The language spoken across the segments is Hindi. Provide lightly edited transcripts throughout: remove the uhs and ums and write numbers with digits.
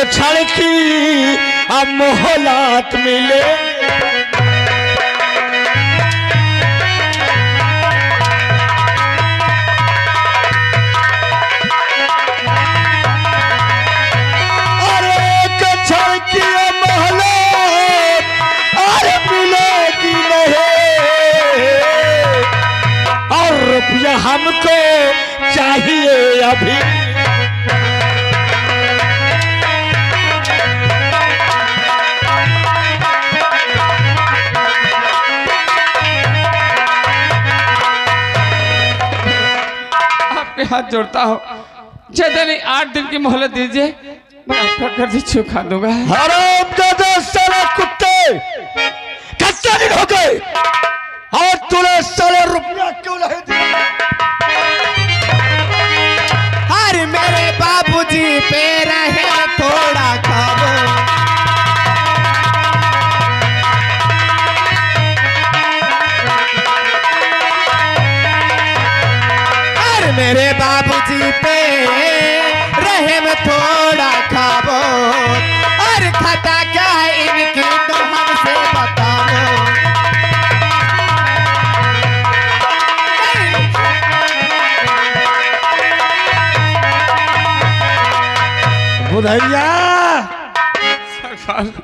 क्षण की अब मोहलत मिले। रुपया हमको चाहिए अभी। आपके हाथ जोड़ता हो, ज्यादा नहीं 8 दिन की मोहलत दीजिए, मैं आपका कर्ज चुका दूंगा। हरामजादा साले कुत्ते, कितने दिन हो गए और तूने साले रुपया क्यों नहीं दिया? अरे मेरे बाबूजी पे रहे थोड़ा खाबो। अरे मेरे बाबूजी पे रहे में थोड़ा खाबो। अरे खाता क्या है इनकी तो हमसे बताओ। भैया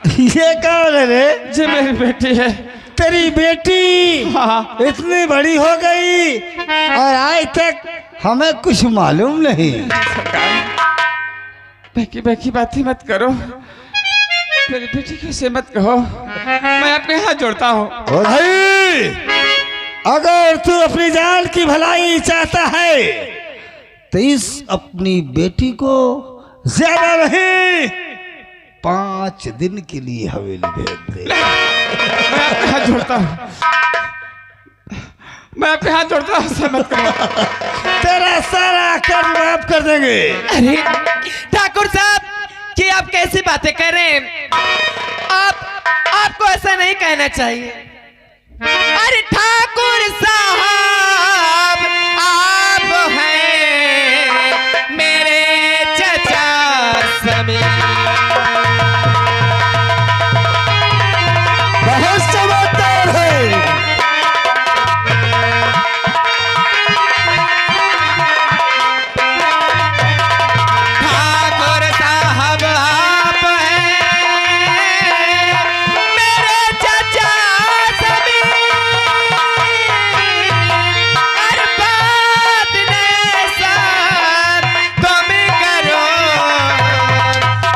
ये कौन है रे? जी मेरी बेटी है। तेरी बेटी? हाँ। इतनी बड़ी हो गई और आज तक हमें कुछ मालूम नहीं। बेकी बेकी बातें मत करो, मेरी बेटी कैसे मत कहो, मैं अपने हाथ जोड़ता हूँ। ओ भाई, अगर तू अपनी जान की भलाई चाहता है तो इस अपनी बेटी को ज्यादा नहीं 5 दिन के लिए हवेली भेज दे। मैं आपके हाथ जोड़ता हूँ, मैं आपके हाथ जोड़ता हूँ, ऐसा मत करो। तेरा सारा कर्ज माफ कर देंगे। अरे ठाकुर साहब, कि आप कैसी बातें कर रहे हैं? आपको ऐसा नहीं कहना चाहिए। अरे ठाकुर साहब, आप हैं मेरे चचा समीर। बहुत समझदार है। ठाकुर साहब, आप हैं मेरे चचा समीर। हर बात ने साथ तुम करो,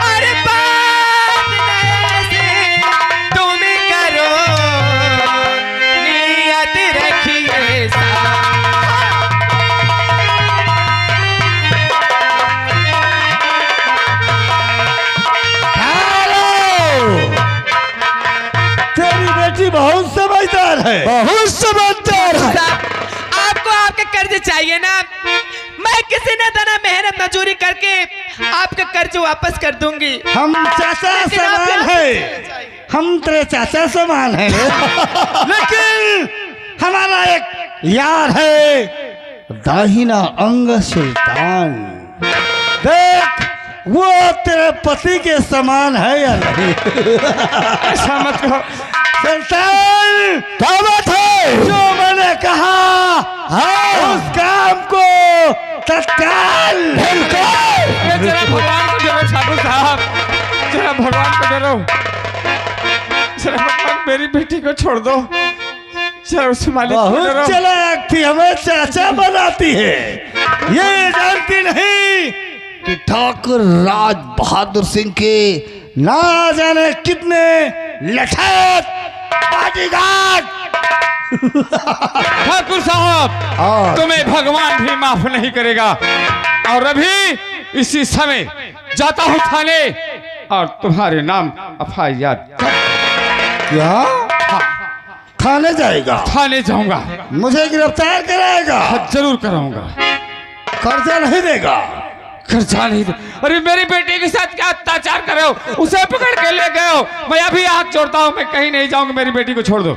हर बात ने तुम करो, नियत रखिए साथ। तेरी बेटी बहुत समझदार है, बहुत समझदार है। आपको आपके कर्ज चाहिए ना, मैं किसी न तरह मेहनत मजदूरी करके आपका कर्ज वापस कर दूंगी। हम चाचा लेकिन आप समान यहाँ है, हम तेरे चाचा समान है। लेकिन हमारा एक यार है दाहिना अंग सुल्तान, देख वो तेरे पति के समान है या नहीं? ऐसा मत कहो सुल्तान, क्या बात है? जो मैंने कहा उस काम को तत्काल जरा भगवान को डरो ठाकुर साहब, जरा भगवान को डरो, जरा भगवान मेरी बेटी को छोड़ दो, जरा उस मालिक को डरो। बहुत चालाक थी, हमें चाचा बनाती है। ये जानती नहीं कि ठाकुर राज बहादुर सिंह के ना जाने कितने लठैत बॉडीगार्ड। ठाकुर साहब, तुम्हें भगवान भी माफ नहीं करेगा। और अभी इसी समय जाता हूँ थाने और तुम्हारे नाम FIR। क्या? थाने जाएगा? थाने जाऊंगा, मुझे गिरफ्तार कराएगा? जरूर कराऊंगा। कर्जा नहीं देगा? कर्जा नहीं दे। अरे मेरी बेटी के साथ क्या अत्याचार कर रहे हो, उसे पकड़ के ले गए हो। मैं अभी हाथ जोड़ता हूँ, मैं कहीं नहीं जाऊंगा, मेरी बेटी को छोड़ दो।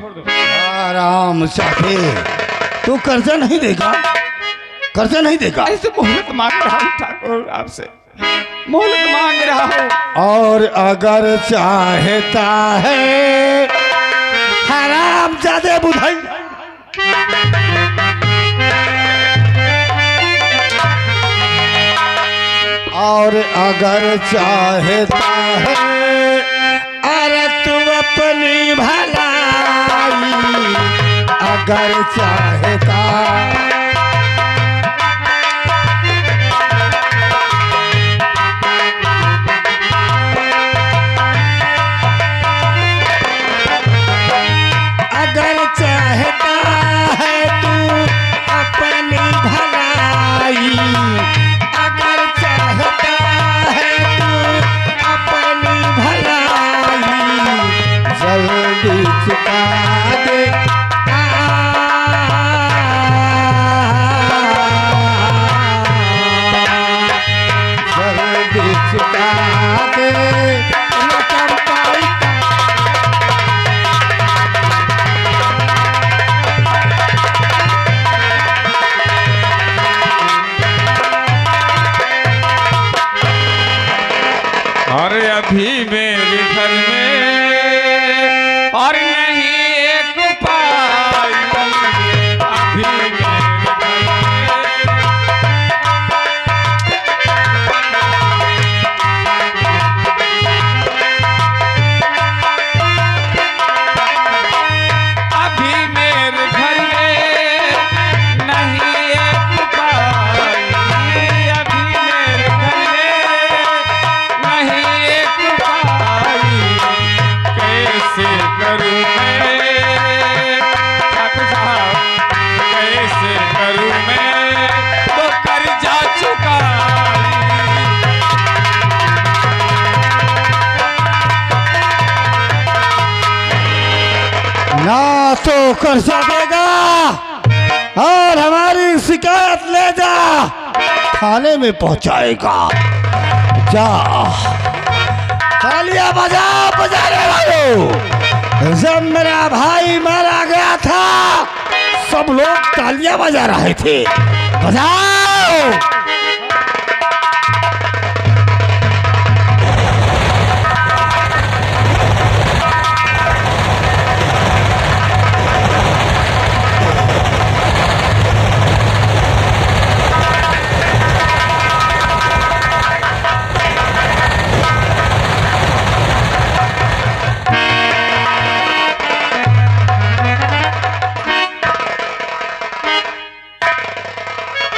आराम चाहे, तू कर्जा नहीं देगा? कर्जा नहीं देगा? ऐसे मोहलत मांग रहा हूँ ठाकुर आपसे, मुल्क मांग रहा हूँ। और अगर चाहता है हराम ज्यादा बुधाई, और अगर चाहता है अरे तू अपनी भलाई, अगर चाहता अगर चाहता है तू अपनी भलाई, अगर चाहता है तू अपनी भलाई, जल्दी चुका दे जल्दी चुका दे रकम पाई। और अभी मेरे घर में और नहीं एक पाई, अभी मेरे घर अभी मेरे घर में नहीं एक पाई, अभी मेरे घर में नहीं एक पाई, कैसे करूं मैं ठाकुर साहब, कैसे करूं मैं तो कर्जा चुकाई। ना तो कर्जा देगा और हमारी शिकायत ले जा थाने में पहुंचाएगा। जा तालियां बजा बजाने वालों, जब मेरा भाई मारा गया था सब लोग तालियां बजा रहे थे, बजाओ।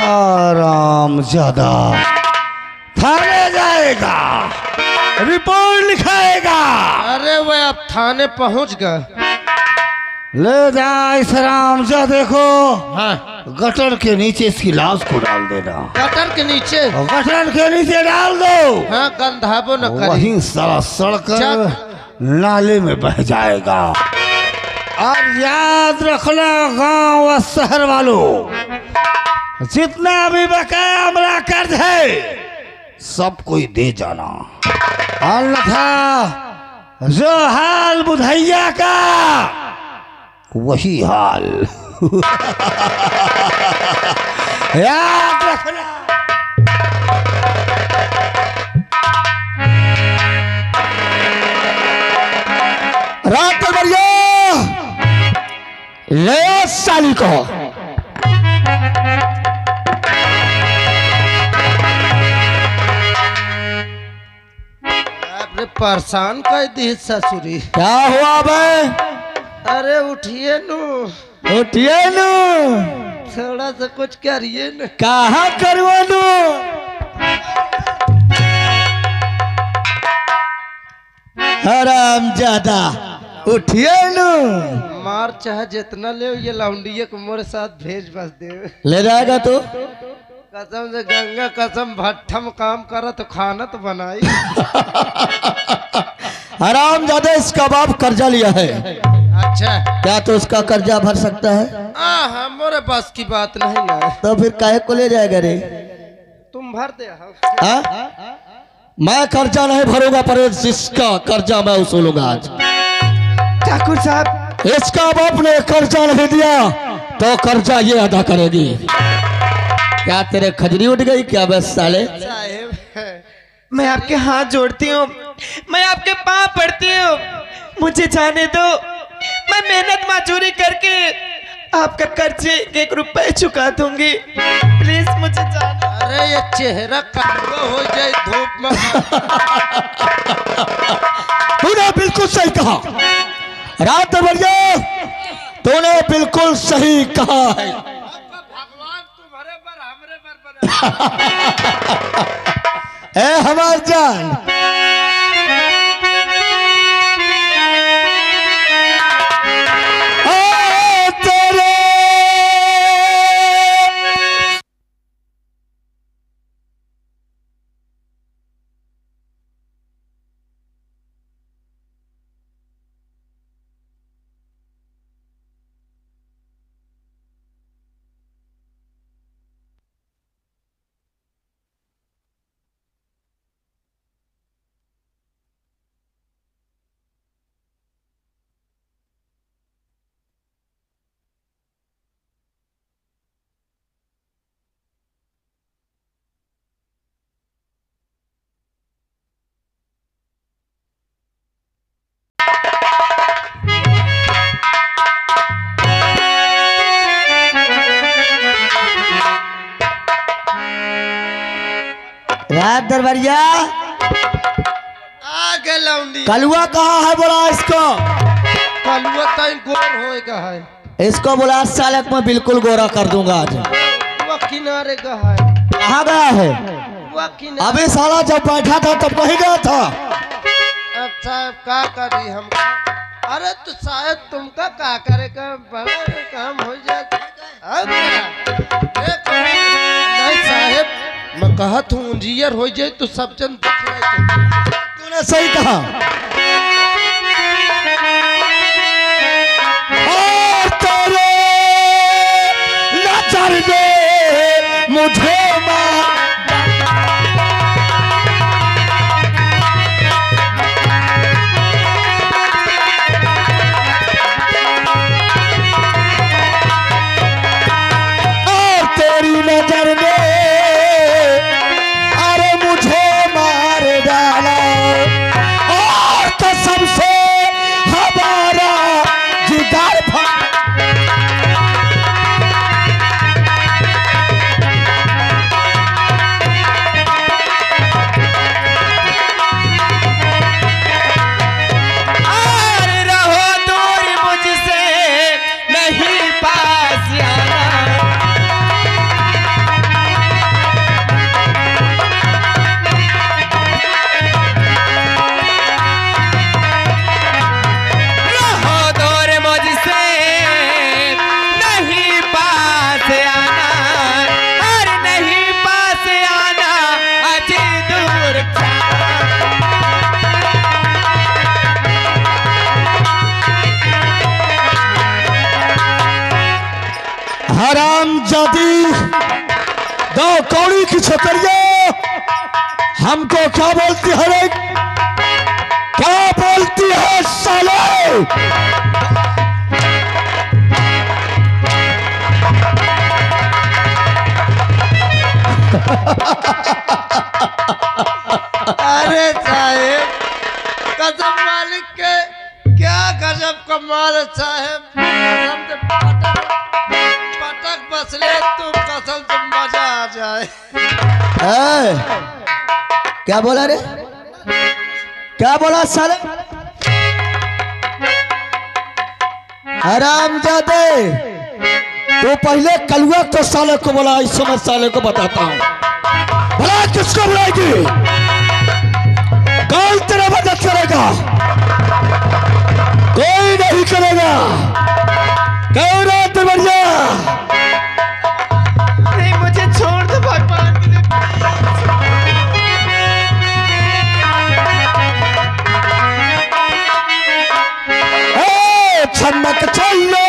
आराम ज्यादा थाने जाएगा, रिपोर्ट लिखाएगा। अरे वह अब थाने पहुंच गए। ले जा इस आराम ज्यादा को हाँ, गटर के नीचे इसकी लाश को डाल देना। गटर के नीचे? और गटर के नीचे डाल दो। हाँ, गंधाबो न करे। वहीं सारा सड़कर नाले में बह जाएगा। और याद रखना गांव व शहर वालों, जितना भी बकाया हमारा कर्ज है सब कोई दे जाना, अन्यथा जो हाल बुधैया का वही हाल याद रखना। रात बढ़िया ले साली को आपने परेशान कर दी ससुरी। क्या हुआ बे? अरे उठिए नु, उठिए नु, थोड़ा सा कुछ करिए न। कहाँ करवा नु? हराम ज्यादा उठिए नु। मार चाहे जितना ले ये लौंडिये को मोरे साथ भेज बस दे। ले जाएगा तो कसम से गंगा कसम भट्ठम काम करा तो खाना तो बनाई। हराम ज्यादा इसका बाप कर्जा लिया है। अच्छा, क्या तो उसका कर्जा भर सकता है? हमारे पास की बात नहीं ना। तो फिर काहे को ले जाएगा रे? तुम भर दे। हाँ? मैं कर्जा नहीं भरूंगा, पर जिसका कर्जा मैं वसूलूंगा आज। ठाकुर साहब, इसका बाप ने कर्जा नहीं दिया तो कर्जा ये अदा करेगी। क्या तेरे खजरी उठ गई क्या बस साले? साहेब मैं आपके हाथ जोड़ती हूँ, मैं आपके पाँव पड़ती हूँ, मुझे जाने दो। मैं मेहनत मजदूरी करके आपका कर्जे 1 रुपए चुका दूंगी, प्लीज मुझे जाने। अरे ये चेहरा काला हो जाए धूप में। तूने बिल्कुल सही कहा रात दरबारिया, तूने बिल्कुल सही कहा है। भगवान तुम्हारे पर हमरे पर ए हमार जान, रात दरबारिया आगे लौंडी कलुआ कहाँ है, बोला इसको। कलुआ तई गोर होएगा है। इसको बोला सालक मैं बिल्कुल गोरा कर दूंगा आज। वो किनारे का है। कहाँ गया है? वो किनारे। अबे साला जब बैठा था तब कहीं गया था। अब साहब का करी हम? अरे तो शायद तुमका का करेगा, बड़ा काम हो जाता। नहीं साहब, मैं कहत हूँ इंजीनियर हो जाए तो सब जन देख ले। तूने सही कहा। और तेरे नजर में मुझे नजर में अरे मुझे मार डाला, और कसम से हमारा जिगर अरे रहो दूर मुझसे, नहीं पास आना। हराम जादी दो कौड़ी की छतरिया हमको क्या बोलती है रे? क्या बोलती है साले? अरे साहेब, कसम मालिक के क्या गजब कमाल है साहेब। कसम से पटक बसले तुम, कसम से मजा आ जाए। क्या बोला रे? क्या बोला साले? हराम जादे, तो पहले कलुआ को साले को बोला, इस समय साले को बताता हूँ। भला किसको बुलाएगी? कौन तेरा मदद करेगा? कोई नहीं करेगा। कौन है दरबारिया? नहीं, मुझे छोड़ दो भगवान के लिए। छमक चलो,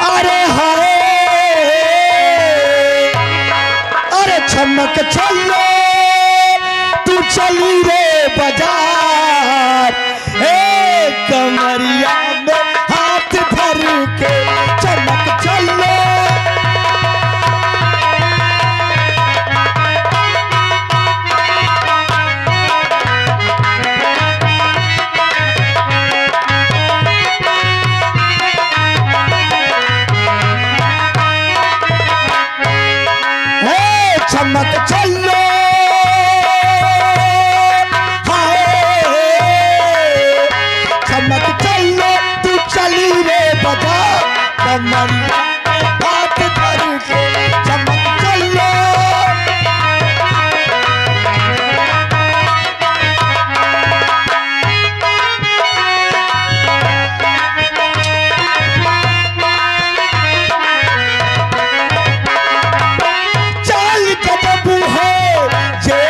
अरे हाय, अरे छमक चलो, तू चली रे बाजार, कमरिया में हाथ भर के चमक चलो हाय चमक चलो तू चली रे बजा कमरिया हाथ धर के चमक चलो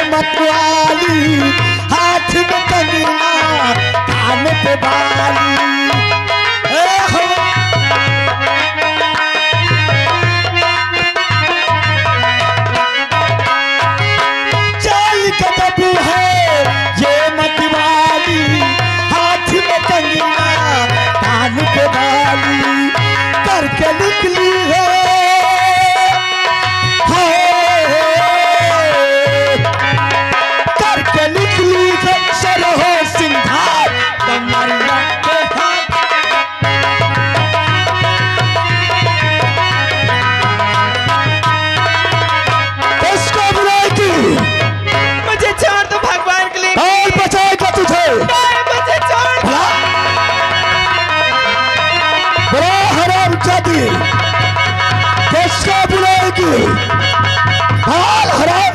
मतवाली हाथ में कंगना कान पे बाली चाल कदम है ये मतवाली हाथ में कंगना कान पे बाली करके निकली है किसको बुलाएगी हाल हराम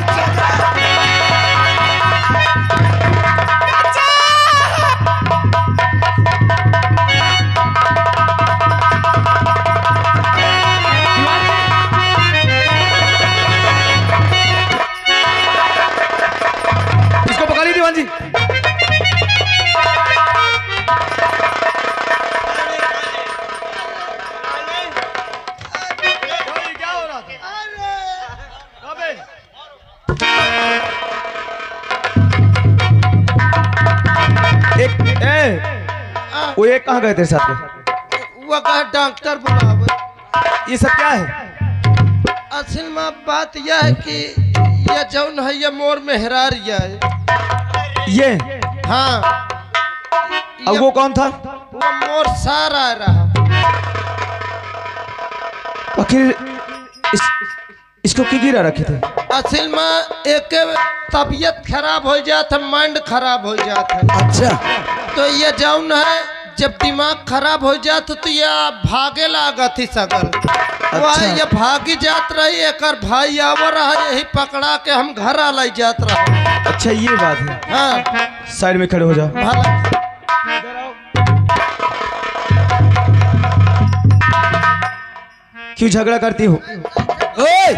इसको पकड़ ली दीवान जी। वो एक कहाँ गए तेरे साथ में? वो कहा डॉक्टर बुलावे। ये सब क्या है? असल में बात यह है कि ये जौन है ये मोर मेहरारिया है। ये हाँ अब वो कौन था? वो मोर सार आ रहा। आखिर इसको क्यों गिरा रखे थे? असल में एक तबीयत खराब हो जाता, माइंड खराब हो जाता। अच्छा तो ये जौन है जब दिमाग खराब हो जाता तो ये भागे लागत ही सगल। वह ये भागी जात रही, एक भाई आवर रहा, यही पकड़ा के हम घर आ लाई जात रहा। अच्छा ये बात है। हाँ साइड में खड़े हो जाओ। भला क्यों झगड़ा करती हो? ओए!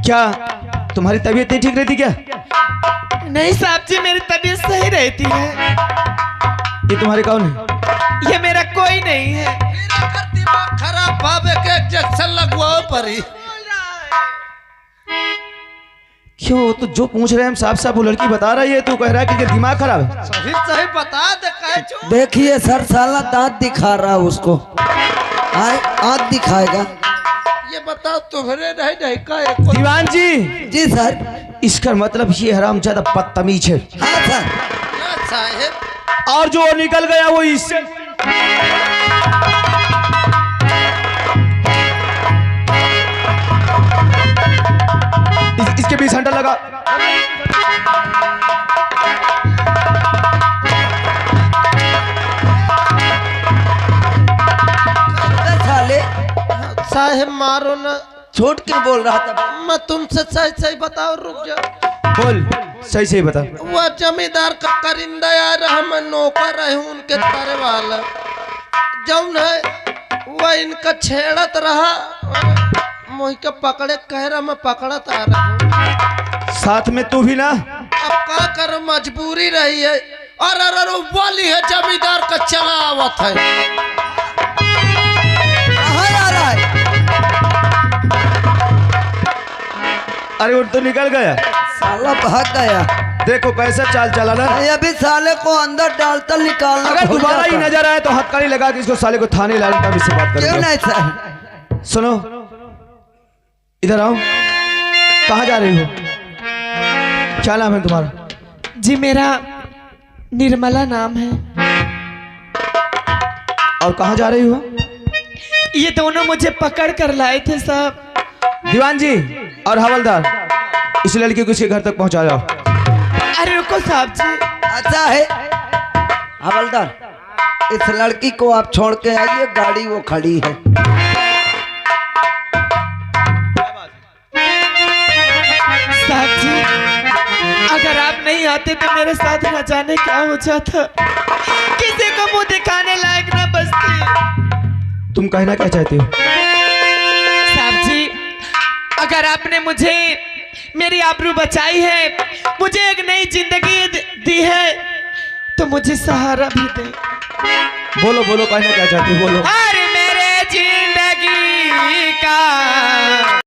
क्या तुम्हारी तबीयत नहीं ठीक रहती क्या? नहीं साहब जी, मेरी तबीयत सही रहती है। ये तुम्हारे कौन है? ये मेरा कोई नहीं है। दिमाग खराब भावे के इंजेक्शन लगवाओ परी। क्यों? तो जो पूछ रहे हैं हम साफ साफ वो लड़की बता रही है, तू कह रहा है कि दिमाग खराब है। सही सही बता दे कहे चुप। देखिए सर साला दांत दिखा रहा उसको आँख दिखाएगा। ये बताओ तुम्हारे नहीं का एक दीवान जी। जी सर। इसका मतलब ये हराम ज्यादा बदतमीज है। हाँ सर। साहेब और जो निकल गया वो इससे इसके 20 घंटा लगा। साले साहेब मारो ना। छोट क्यों बोल रहा था? मैं तुमसे सही सही बताओ, रुक जाओ। बोल सही सही बता। वह जमींदार का करिंदा आ रहा, मैं नौकर रही हूँ उनके तारे वाला। जौन है वह इनका छेड़त रहा, मोहि के पकड़े कह रहा, मैं पकड़त आ रहा हूँ। साथ में तू भी ना। अब क्या करो, मजबूरी रही है। और अरे वाली है जमींदार का चला आवत है। कहाँ आ रहा है? अरे वो तो निकल गया। साला भाग गया। देखो कैसा चाल चला ना। अभी साले को अंदर डालता निकालना। अगर दोबारा ही नजर आए तो हथकड़ी लगा के इसको साले को थाने ला तब इससे बात क्यों करेंगे। नहीं सर? सुनो इधर आओ। कहाँ जा रही हो? क्या नाम है तुम्हारा? जी मेरा निर्मला नाम है। और कहाँ जा रही हो? ये दोनों मुझे पकड़ कर लाए थे साहब। दीवान जी और हवलदार इस लड़की को इसके घर तक पहुंचा जाओ। अरे रुको साहब जी, अच्छा है हवलदार, इस लड़की को आप छोड़ के आइए, गाड़ी वो खड़ी है। साहब जी, अगर आप नहीं आते तो मेरे साथ न जाने क्या हो जाता, किसी को मुंह दिखाने लायक ना बचती। तुम कहना क्या चाहती हो? साहब जी, अगर आपने मुझे मेरी आबरू बचाई है, मुझे एक नई जिंदगी दी है, तो मुझे सहारा भी दे। बोलो बोलो, कहना क्या चाहती हो, बोलो। अरे मेरे जिंदगी का